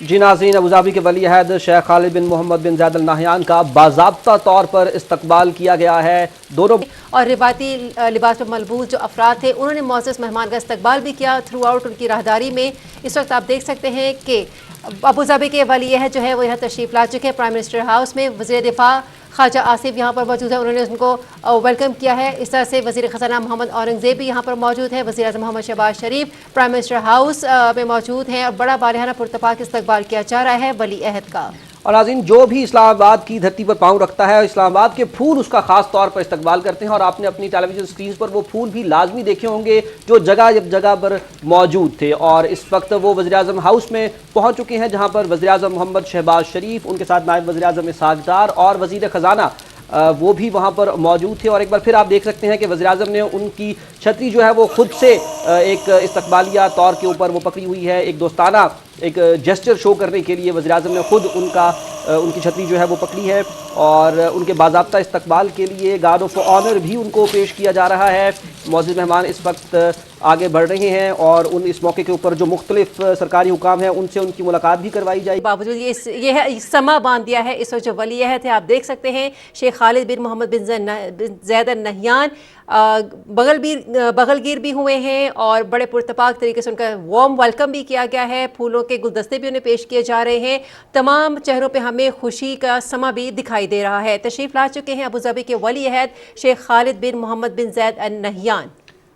जी नाज़रीन, अबूधाबी के वली अहद शेख खालिद बिन मोहम्मद बिन ज़ैद Al Nahyan का बाज़ाब्ता तौर पर इस्तकबाल किया गया है। दोनों और रिवायती लिबास में मलबूस जो अफराद थे उन्होंने मोअज़्ज़ज़ मेहमान का इस्तकबाल भी किया थ्रू आउट उनकी राहदारी में। इस वक्त आप देख सकते हैं कि अबूधाबी के वली अहद जो है वो यहाँ तशरीफ़ ला चुके हैं प्राइम मिनिस्टर हाउस में। वज़ीर दिफा ख्वाजा आसिफ यहाँ पर मौजूद है, उन्होंने उनको वेलकम किया है। इस तरह से वज़ीर ख़ज़ाना मोहम्मद औरंगज़ेब भी यहाँ पर मौजूद है। वज़ीर आज़म मोहम्मद शहबाज शरीफ प्राइम मिनिस्टर हाउस में मौजूद हैं और बड़ा बारहाना पुरतपाक इस्तकबाल किया जा रहा है वली अहद का। और नाज़रीन, जो भी इस्लामाबाद की धरती पर पाँव रखता है, इस्लामाबाद के फूल उसका ख़ास तौर पर इस्तकबाल करते हैं। और आपने अपनी टेलीविज़न स्क्रीन पर वो फूल भी लाजमी देखे होंगे जो जगह पर मौजूद थे। और इस वक्त वो वज़ीर-ए-आज़म हाउस में पहुँच चुके हैं, जहाँ पर वज़ीर-ए-आज़म मोहम्मद शहबाज शरीफ, उनके साथ नायब वज़ीर-ए-आज़म इसहाक़ डार और वज़ीर ख़ज़ाना वो भी वहाँ पर मौजूद थे। और एक बार फिर आप देख सकते हैं कि वज़ीर-ए-आज़म ने उनकी छतरी जो है वो खुद से एक इस्तकबालिया तौर के ऊपर वो पकड़ी हुई है। एक दोस्ताना एक जेस्चर शो करने के लिए वज़ीर-ए-आज़म ने खुद उनकी छतरी जो है वो पकड़ी है और उनके बाज़ाब्ता इस्तकबाल के लिए गार्ड ऑफ ऑनर भी उनको पेश किया जा रहा है। मुअज़्ज़ज़ मेहमान इस वक्त आगे बढ़ रहे हैं और इस मौके के ऊपर जो मुख्तलिफ सरकारी हुकाम हैं उनसे उनकी मुलाकात भी करवाई जाएगी। बावजूद ये है समा बांध दिया है। इस वक्त जो वली अहद है आप देख सकते हैं शेख खालिद बिन मोहम्मद बिन ज़ैद अल नहयान बगलगीर भी हुए हैं और बड़े पुरतपाक तरीके से उनका वार्म वेलकम भी किया गया है। फूलों के गुलदस्ते भी उन्हें पेश किए जा रहे हैं। तमाम चेहरों पे हमें खुशी का समा भी दिखाई दे रहा है। तशरीफ़ ला चुके हैं अबूधाबी के वली अहद शेख खालिद बिन मोहम्मद बिन ज़ैद अल नहयान।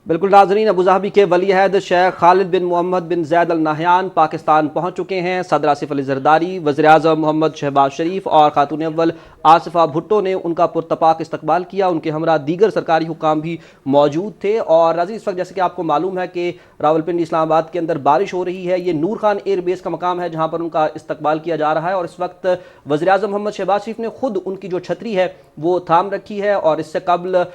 बिल्कुल नाज़रीन, अबूधाबी के वली अहद शेख खालिद बिन मोहम्मद बिन ज़ैद अल नहयान पाकिस्तान पहुँच चुके हैं। सदर आसिफ अली ज़रदारी, वज़ीर-ए-आज़म मोहम्मद शहबाज शरीफ और खातून अव्वल आसिफा भुट्टो ने उनका पुरतपाक इस्तकबाल किया। उनके हमरा दीगर सरकारी हुकाम भी मौजूद थे। और नाज़रीन, इस वक्त जैसे कि आपको मालूम है कि रावलपिंडी इस्लामाबाद के अंदर बारिश हो रही है। ये नूर खान एयर बेस का मकाम है जहाँ पर उनका इस्तकबाल किया जा रहा है। और इस वक्त वज़ीर-ए-आज़म मोहम्मद शहबाज शरीफ ने खुद उनकी जो छतरी है वो थाम रखी है। और इससे कबल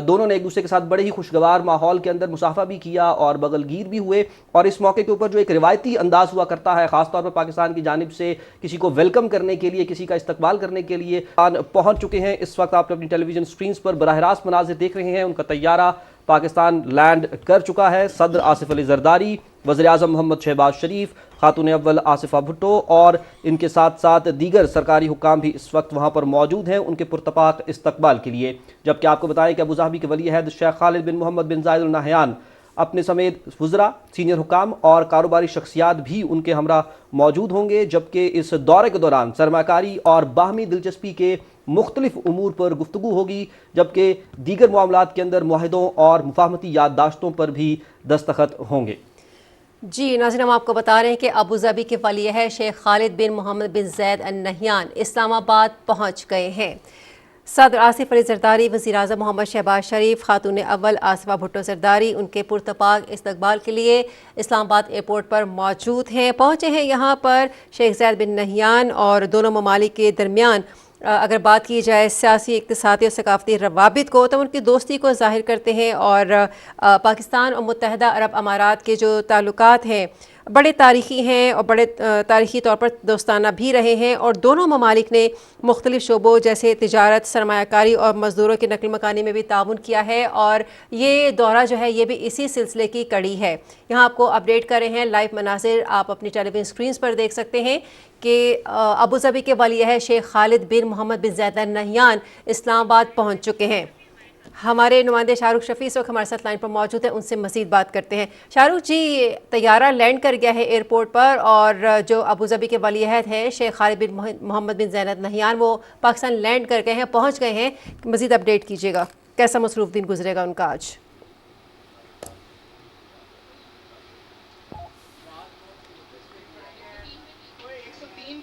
दोनों ने एक दूसरे के साथ बड़े ही खुशगवार माहौल के अंदर मुसाफा भी किया और बगलगीर भी हुए। और इस मौके के ऊपर जो एक रिवायती अंदाज हुआ करता है ख़ासतौर पर पाकिस्तान की जानिब से किसी को वेलकम करने के लिए, किसी का इस्तकबाल करने के लिए पहुंच चुके हैं। इस वक्त आप अपनी टेलीविजन स्क्रीन पर बराह रास्त मनाज़िर देख रहे हैं। उनका तैयारा पाकिस्तान लैंड कर चुका है। सदर आसिफ अली ज़रदारी, वज़ीर-ए-आज़म मोहम्मद शहबाज शरीफ, खातून अव्वल आसिफा भुट्टो और इनके साथ साथ दीगर सरकारी हुकाम भी इस वक्त वहाँ पर मौजूद हैं उनके पुरतपाक इस्तकबाल के लिए। जबकि आपको बताएं कि अबूधाबी के वली अहद शेख खालिद बिन मोहम्मद बिन ज़ैद अल नहयान अपने समेत वज़रा, सीनियर हुकाम और कारोबारी शख्सियात भी उनके हमरा मौजूद होंगे। जबकि इस दौरे के दौरान सरमाकारी और बाहमी दिलचस्पी के मुख्तलिफ उमूर पर गुफ्तगू होगी, जबकि दीगर मामलात के अंदर मुआहिदों और मुफाहमती याददाश्तों पर भी दस्तखत होंगे। जी नाज़रीन, हम आपको बता रहे हैं कि अबूधाबी के वली अहद शेख खालिद बिन मोहम्मद बिन ज़ैद अल नहयान इस्लामाबाद पहुँच गए हैं। सदर आसिफ अली ज़रदारी, वज़ीर-ए-आज़म मोहम्मद शहबाज शरीफ, खातून अव्वल आसिफा भुट्टो ज़रदारी उनके पुरतपाक इस्तकबाल के लिए इस्लामाबाद एयरपोर्ट पर मौजूद हैं। पहुँचे हैं यहाँ पर शेख ज़ैद बिन नहयान और दोनों ममालिक के दरमियान अगर बात की जाए सियासी, इक़्तिसादी और सकाफ़ती रवाबित को तो उनकी दोस्ती को ज़ाहिर करते हैं। और पाकिस्तान और मुत्तहिदा अरब अमारात के जो ताल्लुकात हैं बड़े तारीख़ी हैं और बड़े तारीख़ी तौर पर दोस्ताना भी रहे हैं। और दोनों ममालिक ने मुख्तलिफ़ शोबों जैसे तिजारत, सरमायाकारी और मज़दूरों की नकल मकानी में भी ताउन किया है। और ये दौरा जो है ये भी इसी सिलसिले की कड़ी है। यहाँ आपको अपडेट कर रहे हैं लाइव मनाज़िर आप अपनी टेलीविज़न स्क्रीन पर देख सकते हैं कि अबूधाबी के वली अहद शेख खालिद बिन मोहम्मद बिन ज़ैद अल नहयान इस्लामाबाद पहुँच चुके हैं। हमारे नुमाइंदे शाहरुख शफ़ी इस वक्त हमारे साथ लाइन पर मौजूद है, उनसे मज़ीद बात करते हैं। शाहरुख जी, तैयारा लैंड कर गया है एयरपोर्ट पर और जो अबूधाबी के वली अहद हैं शेख खालिद बिन मोहम्मद बिन ज़ैद अल नहयान वो पाकिस्तान लैंड कर गए हैं, पहुँच गए हैं। मज़ीद अपडेट कीजिएगा, कैसा मसरूफ़ दिन गुजरेगा उनका आज?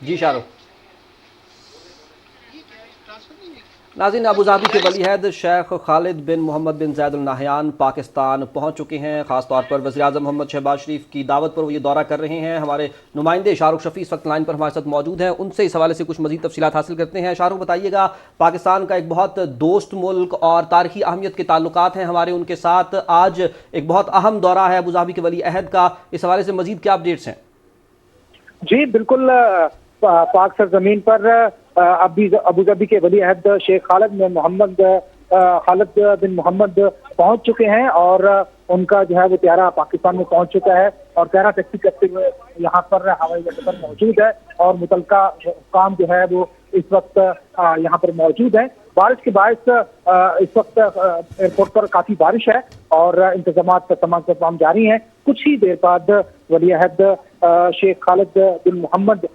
जी शाहरुख। नाज़रीन, अबूधाबी के वली अहद शेख खालिद बिन मोहम्मद बिन ज़ैद अल नहयान पाकिस्तान पहुँच चुके हैं। ख़ास तौर पर वज़ीर-ए-आज़म मोहम्मद शहबाज शरीफ की दावत पर वो ये दौरा कर रहे हैं। हमारे नुमाइंदे शाहरुख शफ़ी इस वक्त लाइन पर हमारे साथ मौजूद हैं, उनसे इस हवाले से कुछ मज़ीद तफ़सीलात हासिल करते हैं। शाहरुख, बताइएगा, पाकिस्तान का एक बहुत दोस्त मुल्क और तारीख़ी अहमियत के ताल्लुकात हैं हमारे उनके साथ, आज एक बहुत अहम दौरा है अबूधाबी के वली अहद का, इस हवाले से मज़ीद क्या अपडेट्स हैं? जी बिल्कुल, पाक सरजमीन पर अबूधाबी के वली अहद शेख खालिद बिन मोहम्मद खालिद बिन मोहम्मद पहुंच चुके हैं और उनका जो है वो त्यारा पाकिस्तान में पहुंच चुका है और त्यारा टैक्सी करते हुए यहाँ पर हवाई अड्डे पर मौजूद है और मुतलका काम जो है वो इस वक्त यहाँ पर मौजूद है। बारिश के बायस इस वक्त एयरपोर्ट पर काफी बारिश है और इंतजाम तमाम जारी हैं। कुछ ही देर बाद वली अहद शेख खालिद बिन मोहम्मद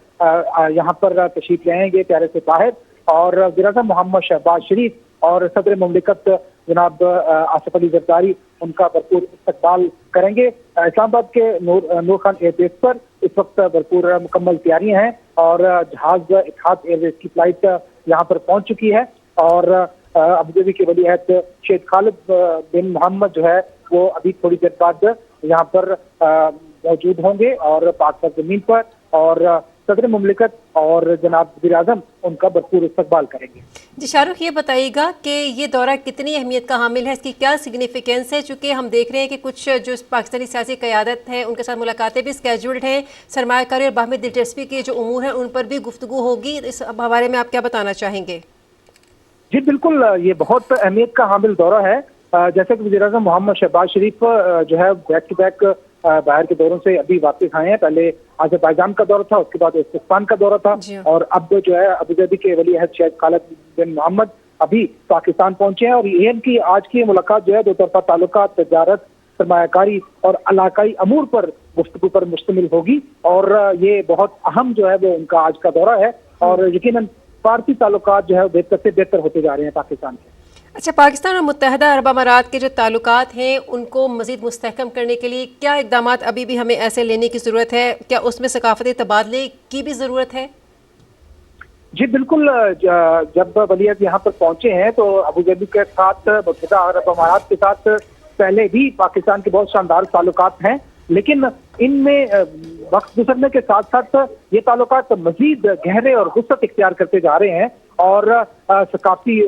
यहाँ पर तशरीफ लाएंगे त्यारे से बाहर और वज़ीर-ए-आज़म मोहम्मद शहबाज शरीफ और सदर मुमलिकत जनाब आसिफ अली जरदारी उनका भरपूर इस्तकबाल करेंगे। इस्लामाबाद के नूर खान एयरबेस पर इस वक्त भरपूर मुकम्मल तैयारियां हैं और जहाज इत्तेहाद एयरवेज की फ्लाइट यहाँ पर पहुंच चुकी है और अबूधाबी के वली अहद शेख खालिद बिन मोहम्मद जो है वो अभी थोड़ी देर बाद यहाँ पर मौजूद होंगे और पाक जमीन पर और सदर मुमलिकत और जनाब वज़ीर-ए-आज़म उनका भरपूर इस्तकबाल करेंगे। जी शाहरुख, ये बताइएगा कि ये दौरा कितनी अहमियत का हामिल है, इसकी क्या सिग्निफिकेंस है? चूँकि हम देख रहे हैं कि कुछ जो पाकिस्तानी सियासी क़यादत है उनके साथ मुलाकातें भी स्केड्यूल्ड हैं, सरमायाकारी और बाहमी दिलचस्पी के जो उमूर हैं उन पर भी गुफ्तगू होगी। इस बारे में आप क्या बताना चाहेंगे? जी बिल्कुल, ये बहुत अहमियत का हामिल दौरा है। जैसे कि वज़ीर-ए-आज़म मोहम्मद शहबाज शरीफ जो है बैक टू बैक बाहर के दौरों से अभी वापस आए हैं। पहले अज़रबैजान का दौरा था, उसके बाद उज़्बेकिस्तान का दौरा था और अब जो है अबूधाबी के वली अहद शेख खालिद बिन मोहम्मद अभी पाकिस्तान पहुंचे हैं और ये इनकी आज की मुलाकात जो है दो तरफा ताल्लुकात, तजारत, सरमायाकारी और इलाकाई अमूर पर गुफ्तगू पर मुश्तमिल होगी और ये बहुत अहम जो है वो उनका आज का दौरा है और यकीनन भारतीय ताल्लुकात जो है बेहतर से बेहतर होते जा रहे हैं पाकिस्तान के। अच्छा, पाकिस्तान और मुत्तहदा अरब अमारात के जो ताल्लुकात हैं उनको मज़ीद मुस्तहकम करने के लिए क्या इक़दाम अभी भी हमें ऐसे लेने की ज़रूरत है? क्या उसमें सकाफ़ती तबादले की भी ज़रूरत है? जी बिल्कुल, जब वली अहद यहाँ पर पहुंचे हैं तो अबूधाबी के साथ मुत्तहदा अरब अमारात के साथ पहले भी पाकिस्तान के बहुत शानदार ताल्लुकात हैं, लेकिन इनमें वक्त गुजरने के साथ साथ ये ताल्लुकात मजीद गहरे और वुसअत इख्तियार करते जा रहे हैं और सकाफती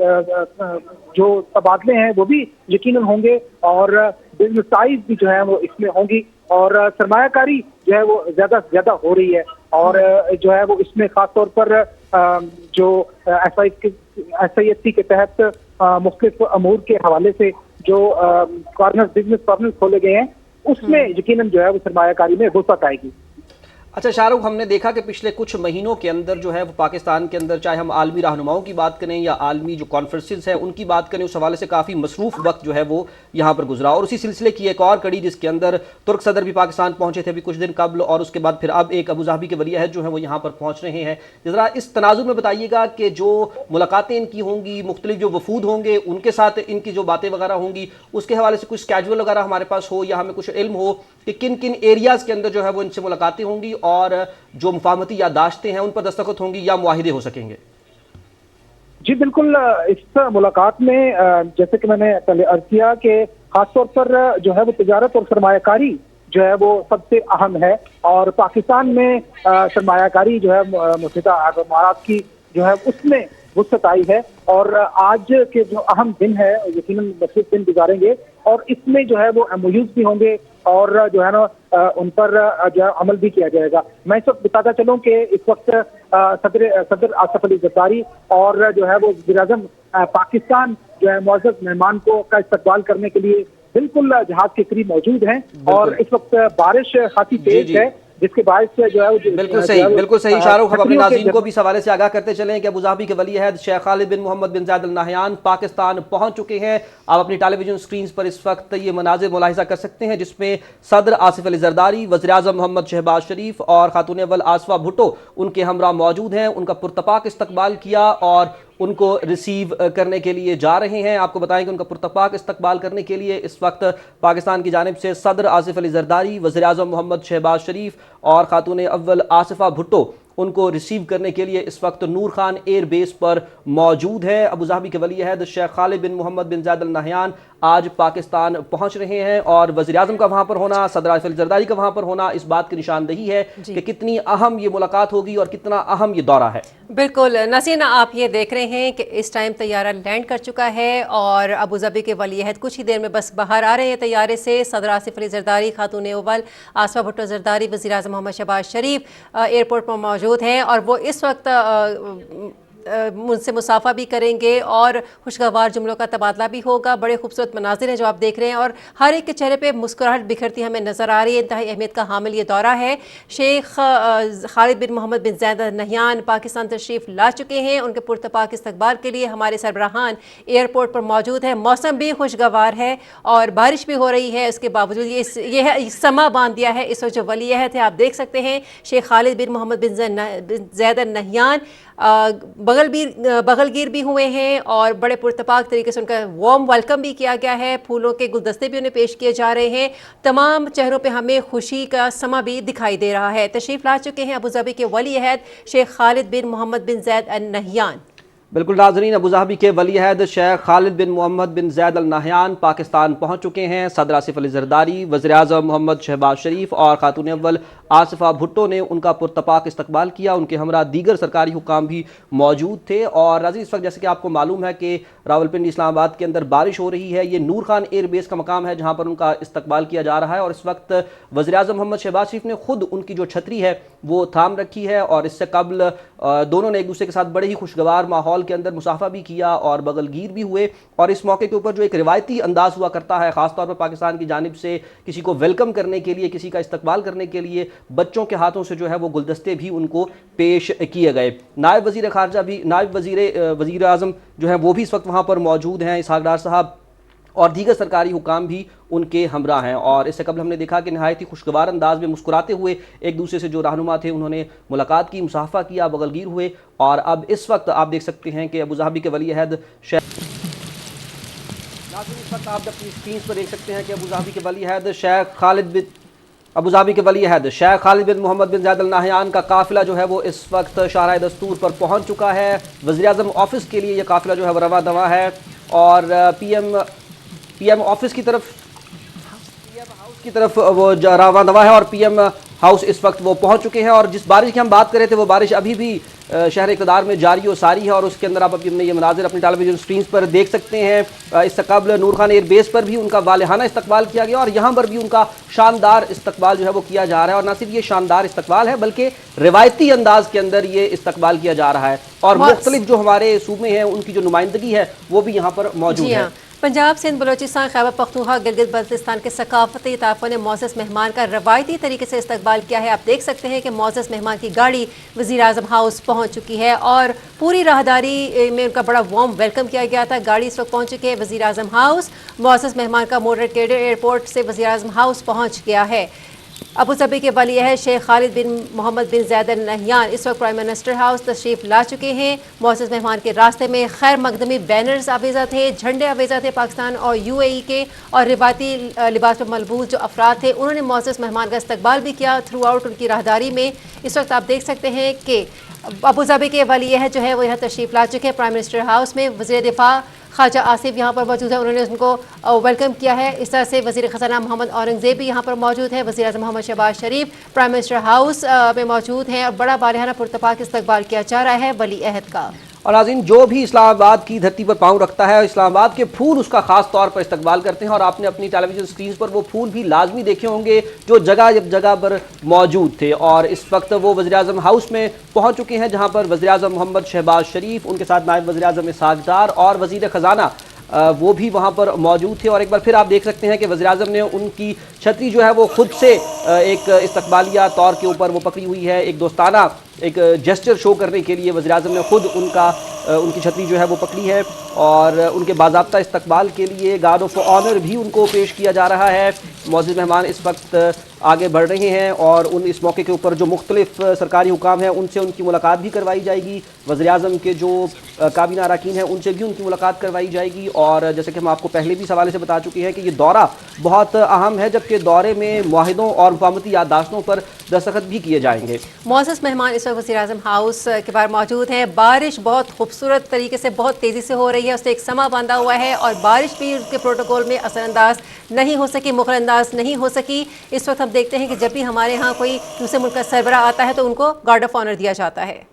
जो तबादले हैं वो भी यकीनन होंगे और बिजनेस साइज भी जो है वो इसमें होंगी और सरमायाकारी जो है वो ज्यादा से ज्यादा हो रही है और जो है वो इसमें खास तौर पर जो SIFC के तहत मुख्तलिफ अमूर के हवाले से जो बिजनेस कॉर्नर खोले गए हैं उसमें यकीनन जो है वो सरमायाकारी में वुसअत आएगी। अच्छा शाहरुख, हमने देखा कि पिछले कुछ महीनों के अंदर जो है वो पाकिस्तान के अंदर चाहे हम आलमी रहनुमाओं की बात करें या आलमी जो कॉन्फ्रेंसेस हैं उनकी बात करें, उस हवाले से काफ़ी मसरूफ़ वक्त जो है वो यहाँ पर गुजरा और उसी सिलसिले की एक और कड़ी जिसके अंदर तुर्क सदर भी पाकिस्तान पहुँचे थे अभी कुछ दिन कबल और उसके बाद फिर अब एक अबूधाबी के वली अहद जो है वो यहाँ पर पहुँच रहे हैं। ज़रा इस तनाजुर में बताइएगा कि जो मुलाकातें इनकी होंगी, मुख्तलिफ जो वफूद होंगे उनके साथ इनकी जो बातें वगैरह होंगी उसके हवाले से कुछ स्केड्यूल वगैरह हमारे पास हो या हमें कुछ इल्म हो कि किन किन एरियाज़ के अंदर जो है वो इनसे मुलाकातें होंगी और जो मुफाहमती यादाश्तें हैं उन पर दस्तखत होंगी या मुआहिदे हो सकेंगे? जी बिल्कुल, इस मुलाकात में जैसे कि मैंने पहले अर्ज किया कि खासतौर पर जो है वो तिजारत और सरमायाकारी जो है वो सबसे अहम है और पाकिस्तान में सरमायाकारी जो है मुत्तहदा अरब अमारात की जो है उसमें वुसअत आई है और आज के जो अहम दिन है यकीनन मसरूफ दिन गुजारेंगे और इसमें जो है वो MOUs भी होंगे और जो है ना उन पर जो है अमल भी किया जाएगा। मैं इस वक्त बताता चलूं कि इस वक्त सदर आसिफ अली जरदारी और जो है वो वज़ीर-ए-आज़म पाकिस्तान जो है मुअज़्ज़ज़ मेहमान को का इस्तकबाल करने के लिए बिल्कुल जहाज के करीब मौजूद हैं और इस वक्त बारिश काफी तेज है जिसके बायस जो है बिल्कुल सही शाहरुख, हम अपने नाज़रीन को भी इस हवाले से आगाह करते चलें कि अबूधाबी के वली अहद शेख खालिद बिन मोहम्मद बिन ज़ैद अल नहयान पाकिस्तान पहुंच चुके हैं। आप अपनी टेलीविजन स्क्रीन पर इस वक्त ये मनाज़िर मुलाहिज़ा कर सकते हैं जिसमें सदर आसिफ अली जरदारी, वज़ीर-ए-आज़म मोहम्मद शहबाज शरीफ और खातून अव्वल आसिफा भुट्टो उनके हमरा मौजूद हैं। उनका पुरतपाक इस्तकबाल किया और उनको रिसीव करने के लिए जा रहे हैं। आपको बताएं कि उनका पुरतपाक इस्तकबाल करने के लिए इस वक्त पाकिस्तान की जानिब से सदर आसिफ अली जरदारी, वज़ीर-ए-आज़म मोहम्मद शहबाज शरीफ और खातून अव्वल आसिफा भुट्टो उनको रिसीव करने के लिए इस वक्त नूर खान एयर बेस पर मौजूद है। अबूधाबी के वली अहद शेख खालिद बिन मोहम्मद बिन ज़ैद अल नहयान आज पाकिस्तान पहुंच रहे हैं और वज़ीर-ए-आज़म का वहाँ पर होना, सदर आसिफ अली जरदारी का वहाँ पर होना इस बात की निशानदही है कि कितनी अहम ये मुलाकात होगी और कितना अहम ये दौरा है। बिल्कुल नाज़रीन, आप ये देख रहे हैं कि इस टाइम तैयारा लैंड कर चुका है और अबूधाबी के वली अहद कुछ ही देर में बस बाहर आ रहे हैं तैयारे से। सदर आसिफ अली जरदारी, खातून अव्वल आसिफा भुट्टो जरदारी, वज़ीर-ए-आज़म मोहम्मद शहबाज शरीफ एयरपोर्ट पर मौजूद हैं और वो इस वक्त उनसे मुसाफा भी करेंगे और खुशगवार जुमलों का तबादला भी होगा। बड़े खूबसूरत मनाजिर हैं जो आप देख रहे हैं और हर एक के चेहरे पे मुस्कुराहट बिखरती हमें नज़र आ रही है। इंतहाई अहमियत का हामिल ये दौरा है। शेख खालिद बिन मोहम्मद बिन जैद अल नहयान पाकिस्तान तशरीफ़ ला चुके हैं। उनके पुरतपाक इस्तकबाल के लिए हमारे सरबराहान एयरपोर्ट पर मौजूद है। मौसम भी खुशगवार है और बारिश भी हो रही है। इसके बावजूद ये समा बांध दिया है। इस वक्त जो वली अहद है आप देख सकते हैं शेख खालिद बिन मोहम्मद बिन जैद अल नहयान बगलगीर भी हुए हैं और बड़े पुरतपाक तरीके से उनका वार्म वेलकम भी किया गया है। फूलों के गुलदस्ते भी उन्हें पेश किए जा रहे हैं। तमाम चेहरों पे हमें खुशी का समा भी दिखाई दे रहा है। तशरीफ़ ला चुके हैं अबूधाबी के वली अहद शेख खालिद बिन मोहम्मद बिन जैद अल नहयान। बिल्कुल नाज़रीन, अबूधाबी के वली अहद शेख खालिद बिन मोहम्मद बिन जैद अल नहयान पाकिस्तान पहुँच चुके हैं। सदर आसिफ अली ज़रदारी, वज़ीर आज़म मोहम्मद शहबाज शरीफ और खातून अव्वल आसिफा भुट्टो ने उनका पुरतपाक इस्तकबाल किया। उनके हमरा दीगर सरकारी हुकाम भी मौजूद थे। और नाज़रीन, इस वक्त जैसे कि आपको मालूम है कि रावलपिंडी इस्लामाबाद के अंदर बारिश हो रही है। ये नूर खान एयर बेस का मकाम है जहाँ पर उनका इस्तकबाल किया जा रहा है और इस वक्त वज़ीर आज़म मोहम्मद शहबाज शरीफ ने खुद उनकी जो छतरी है वो थाम रखी है और इससे कबल दोनों ने एक दूसरे के साथ बड़े ही खुशगवार माहौल के अंदर मुसाफा भी किया और बगलगीर भी हुए। और इस मौके के ऊपर जो एक रिवायती अंदाज़ हुआ करता है ख़ासतौर पर पाकिस्तान की जानिब से किसी को वेलकम करने के लिए, किसी का इस्तकबाल करने के लिए बच्चों के हाथों से जो है वो गुलदस्ते भी उनको पेश किए गए। नायब वज़ीर ख़ारजा भी, नायब वज़ीर आज़म जो है वो भी इस वक्त वहाँ पर मौजूद हैं, इसहाक डार साहब, और दीगर सरकारी हुकाम भी उनके हमरा हैं। और इससे कबल हमने देखा कि नहायत ही खुशगवार अंदाज में मुस्कुराते हुए एक दूसरे से जो रहनुमा थे उन्होंने मुलाकात की, मुसाफा किया, बगलगीर हुए। और अब इस वक्त आप देख सकते हैं कि अबूधाबी के वली अहद इस वक्त आप अपनी स्क्रीन पर देख सकते हैं कि अबूधाबी के वली अहद शेख खालिद बिन मोहम्मद बिन जैद अल नहयान का काफ़िला जो है वो इस वक्त शाहराह दस्तूर पर पहुंच चुका है। वज़ीर आज़म ऑफिस के लिए ये काफ़िला जो है वो रवा दवा है और पीएम ऑफिस की तरफ, पीएम हाउस की तरफ वो रवा दवा है और पीएम हाउस इस वक्त वो पहुंच चुके हैं। और जिस बारिश की हम बात कर रहे थे वो बारिश अभी भी शहर इक़्तिदार में जारी और सारी है और उसके अंदर आप अपने ये मनाजिर अपनी टेलीविजन स्क्रीन पर देख सकते हैं। इससे कबल नूर खान एयर बेस पर भी उनका वालिहाना इस्तकबाल किया गया और यहाँ पर भी उनका शानदार इस्तकबाल जो है वो किया जा रहा है। और न सिर्फ ये शानदार इस्तकबाल है बल्कि रिवायती अंदाज के अंदर ये इस्तकबाल किया जा रहा है और मुख्तलिफ जो हमारे सूबे हैं उनकी जो नुमाइंदगी है वो भी यहाँ पर मौजूद है। पंजाब, सिंध, बलोचिस्तान, खैबर पख्तूनख्वा, गिलगित बल्तिस्तान के सकाफती इताफ़ों ने मौज़ज़ मेहमान का रवायती तरीके से इस्तकबाल किया है। आप देख सकते हैं कि मौज़ज़ मेहमान की गाड़ी वज़ीर आज़म हाउस पहुंच चुकी है और पूरी राहदारी में उनका बड़ा वार्म वेलकम किया गया था। गाड़ी इस वक्त पहुंच चुकी है वज़ीर आज़म हाउस। मौज़ज़ मेहमान का मोटरकेड एयरपोर्ट से वज़ीर आज़म हाउस पहुँच गया है। अबूधाबी के वली अहद शेख खालिद बिन मोहम्मद बिन जैद अल नहयान इस वक्त प्राइम मिनिस्टर हाउस तशरीफ़ ला चुके हैं। मौजूद मेहमान के रास्ते में खैर मकदमी बैनर्स आवेज़ा थे, झंडे आवेज़ा थे पाकिस्तान और यूएई के, और रिवायती लिबास पर मलबूस जो अफराद थे उन्होंने मौजूद मेहमान का इस्तकबाल भी किया थ्रू आउट उनकी राहदारी में। इस वक्त आप देख सकते हैं कि अबूधाबी के वली अहद जो है वो यहाँ तशरीफ़ ला चुके हैं प्राइम मिनिस्टर हाउस में। वज़ीर दिफा ख्वाजा आसिफ यहाँ पर मौजूद है, उन्होंने उनको वेलकम किया है। इस तरह से वज़ीर ख़ज़ाना मोहम्मद औरंगज़ेब भी यहाँ पर मौजूद है। वज़ीर आज़म मोहम्मद शहबाज शरीफ प्राइम मिनिस्टर हाउस में मौजूद हैं और बड़ा बारहाना पुरतपाक इस्तकबाल किया जा रहा है वली अहद का। और नाज़रीन, जो भी इस्लामाबाद की धरती पर पाँव रखता है इस्लामाबाद के फूल उसका ख़ास तौर पर इस्तकबाल करते हैं और आपने अपनी टेलीविज़न स्क्रीन पर वो फूल भी लाजमी देखे होंगे जो जगह जगह पर मौजूद थे। और इस वक्त वो वज़ीर आज़म हाउस में पहुँच चुके हैं जहाँ पर वज़ीर आज़म मोहम्मद शहबाज शरीफ, उनके साथ नायब वज़ीर आज़म इसहाक डार और वज़ीर ख़ज़ाना वो भी वहाँ पर मौजूद थे। और एक बार फिर आप देख सकते हैं कि वज़ीर आज़म ने उनकी छतरी जो है वो खुद से एक इस्तकबालिया तौर के ऊपर वो पकड़ी हुई है। एक दोस्ताना एक जेस्चर शो करने के लिए वज़ीर आज़म ने खुद उनकी छतरी जो है वो पकड़ी है और उनके बाज़ाब्ता इस्तकबाल के लिए गार्ड ऑफ ऑनर भी उनको पेश किया जा रहा है। मौजूद मेहमान इस वक्त आगे बढ़ रहे हैं और इस मौके के ऊपर जो मुख्तलिफ सरकारी हुकाम हैं उनसे उनकी मुलाकात भी करवाई जाएगी। वज़ीर आज़म के जो काबीना अरकान हैं उनसे भी उनकी मुलाकात करवाई जाएगी। और जैसे कि हम आपको पहले भी इस हवाले से बता चुके हैं कि ये दौरा बहुत अहम है, जबकि दौरे में मुआहिदों और मुफाहमती याददाश्तों पर दस्तखत भी किए जाएंगे। मौजूद मेहमान इस वक्त वज़ीर आज़म हाउस के बाहर मौजूद हैं। बारिश बहुत खूबसूरत तरीके से बहुत तेज़ी से हो रही है, उससे एक समा बांधा हुआ है और बारिश भी उसके प्रोटोकॉल में असरअंदाज नहीं हो सकी, मुग़लअंदाज नहीं हो सकी। इस वक्त हम देखते हैं कि जब भी हमारे यहाँ कोई दूसरे मुल्क का सरबरा आता है तो उनको गार्ड ऑफ ऑनर दिया जाता है।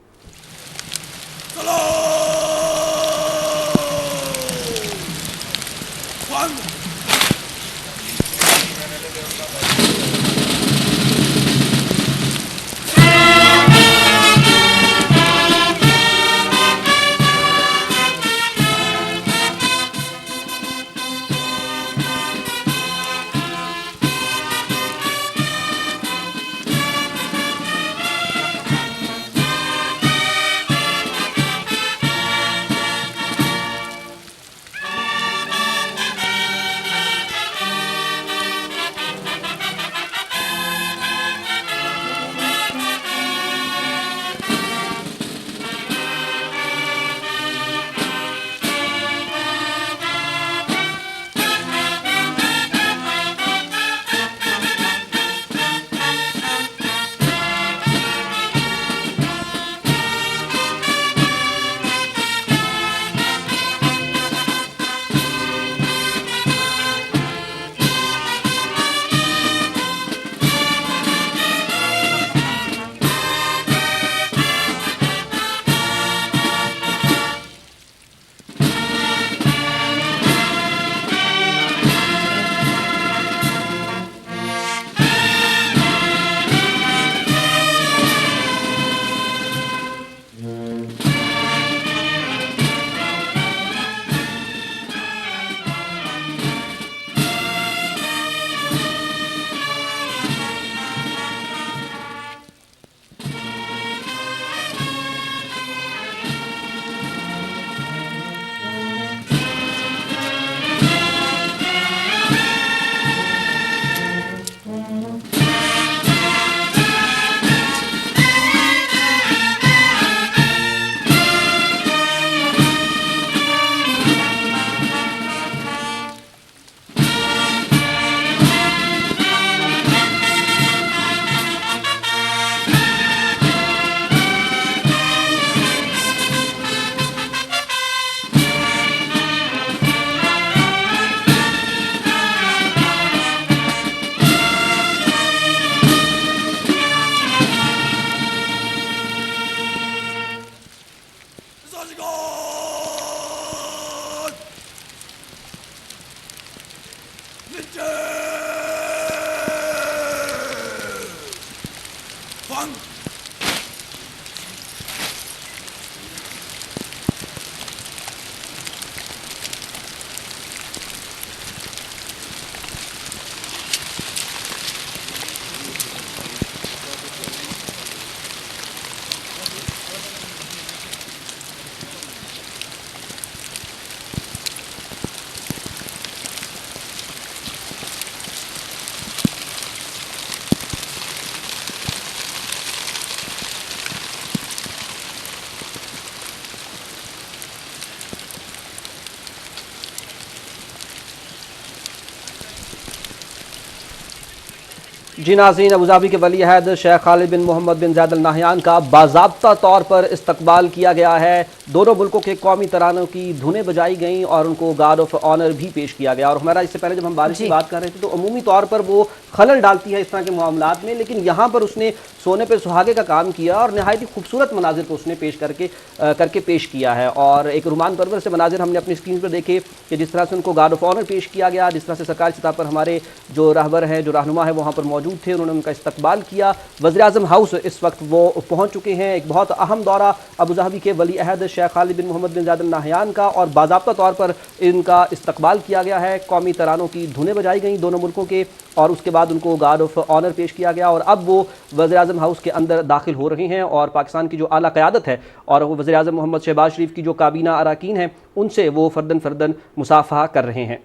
जी नाज़रीन, अबूधाबी के वली अहद शेख खालिद बिन मोहम्मद बिन ज़ैद अल नहयान का बाज़ाब्ता तौर पर इस्तकबाल किया गया है। दोनों मुल्कों के कौमी तरानों की धुनें बजाई गईं और उनको गार्ड ऑफ ऑनर भी पेश किया गया। और हमारा इससे पहले जब हम बारिश की बात कर रहे थे तो अमूमी तौर पर वो खलल डालती है इस तरह के मामलात में, लेकिन यहाँ पर उसने सोने पे सुहागे का काम किया और नहायत ही खूबसूरत मनाजिर को उसने पेश करके पेश किया है। और एक रुमान परवर से मनाजिर हमने अपनी स्क्रीन पर देखे कि जिस तरह से उनको गार्ड ऑफ ऑनर पेश किया गया, जिस तरह से सरकारी सतह पर हमारे जो रहबर हैं, जो रहनुमा है, वहाँ पर मौजूद थे, उन्होंने उनका इस्तकबाल किया। वज़ीर-ए-आज़म हाउस इस वक्त वो पहुँच चुके हैं। एक बहुत अहम दौरा अबूधाबी के वली अहद शेख खालिद बिन मोहम्मद बिन ज़ैद अल नहयान का, और बाज़ाब्ता तौर पर इनका इस्तकबाल किया गया है। कौमी तरानों की धुनें बजाई गईं दोनों मुल्कों के, और उसके बाद उनको गार्ड ऑफ ऑनर पेश किया गया। और अब वो वज़ीर-ए-आज़म हाउस के अंदर दाखिल हो रहे हैं और पाकिस्तान की जो आला क़यादत है और वो वज़ीर-ए-आज़म मोहम्मद शहबाज शरीफ की जो काबीना अराकीन हैं, उनसे वो फ़र्दन फ़र्दन मुसाफ़हा कर रहे हैं।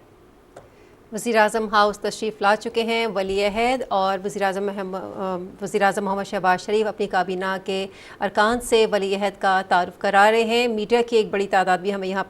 वज़ीर-ए-आज़म हाउस तशरीफ़ ला चुके हैं वली अहद, और वज़ीर-ए-आज़म मोहम्मद शहबाज शरीफ अपनी काबीना के अरकान से वली अहद का तारुफ़ करा रहे हैं। मीडिया की एक बड़ी तादाद भी हमें यहाँ